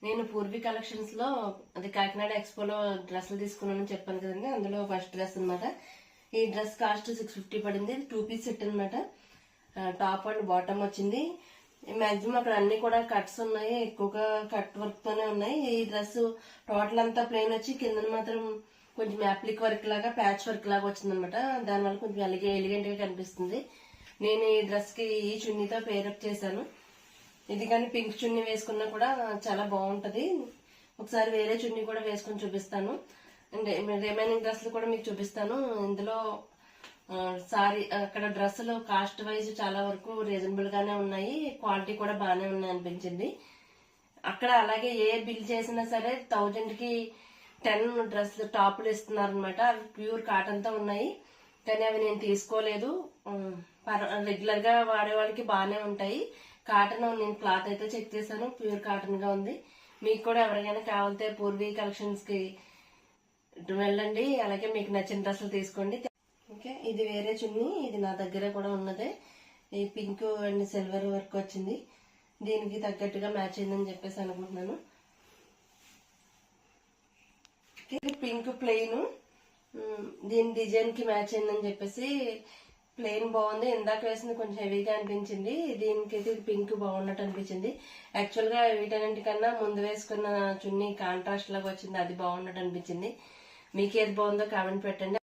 నేను పూర్వీ కలెక్షన్స్ లో అది కాకినాడ ఎక్స్పోలో డ్రెస్సులు తీసుకున్నానని చెప్పాను కదండి. అందులో ఫస్ట్ డ్రెస్ అనమాట. ఈ డ్రెస్ కాస్ట్ 650 పడింది. 2 పీస్ సెట్ అనమాట. టాప్ అండ్ బాటమ్ వచ్చింది. మాక్సిమం అక్కడ అన్ని కూడా కట్స్ ఉన్నాయి, ఎక్కువగా కట్ వర్క్ తోనే ఉన్నాయి. ఈ డ్రెస్ టోటల్ అంతా ప్లెయిన్ వచ్చి కింద మాత్రం కొంచెం అప్లిక్ వర్క్ లాగా, ప్యాచ్ వర్క్ లాగా వచ్చింది అనమాట. దానివల్ల కొంచెం ఎలిగెంట్ గా కనిపిస్తుంది. నేను ఈ డ్రెస్ కి ఈ చున్నీతో పేరప్ చేశాను. ఇది కానీ పింక్ చున్నీ వేసుకున్నా కూడా చాలా బాగుంటది. ఒకసారి వేరే చున్నీ కూడా వేసుకుని చూపిస్తాను. అండ్ రిమైనింగ్ డ్రెస్లు కూడా మీకు చూపిస్తాను. ఇందులో సారీ అక్కడ డ్రెస్సులు కాస్ట్ వైజ్ చాలా వరకు రీజనబుల్ గానే ఉన్నాయి, క్వాలిటీ కూడా బాగానే ఉన్నాయి అనిపించింది. అక్కడ అలాగే ఏ బిల్ చేసినా సరే 1000 కి 10 డ్రెస్లు టాపులు ఇస్తున్నారు అనమాట. అవి ప్యూర్ కాటన్ తో ఉన్నాయి, కానీ అవి నేను తీసుకోలేదు. రెగ్యులర్ గా వాడే వాళ్ళకి బాగానే ఉంటాయి. కాటన్ నేను క్లాత్ అయితే చెక్ చేశాను, ప్యూర్ కాటన్ గా ఉంది. మీకు కూడా ఎవరికైనా కావాలంటే పూర్వీ కలెక్షన్స్ కి వెళ్ళండి. అలాగే మీకు నచ్చిన డ్రెస్సులు తీసుకోండి. ఓకే, ఇది వేరే చున్నీ, ఇది నా దగ్గర కూడా ఉన్నదే. ఈ పింక్ అండ్ సిల్వర్ వర్క్ వచ్చింది, దీనికి తగ్గట్టుగా మ్యాచ్ అయిందని చెప్పేసి అనుకుంటున్నాను. ఇది పింక్ ప్లెయిన్, దీని డిజైన్ కి మ్యాచ్ అయిందని చెప్పేసి ప్లెయిన్ బాగుంది. ఇందాక వేసింది కొంచెం హెవీగా అనిపించింది, దీనికైతే పింక్ బాగున్నట్టు అనిపించింది. యాక్చువల్ గా వీటన్నింటికన్నా ముందు వేసుకున్న చున్నీ కాంట్రాస్ట్ లాగా వచ్చింది, అది బాగున్నట్టు అనిపించింది. మీకు ఏది బాగుందో కామెంట్ పెట్టండి.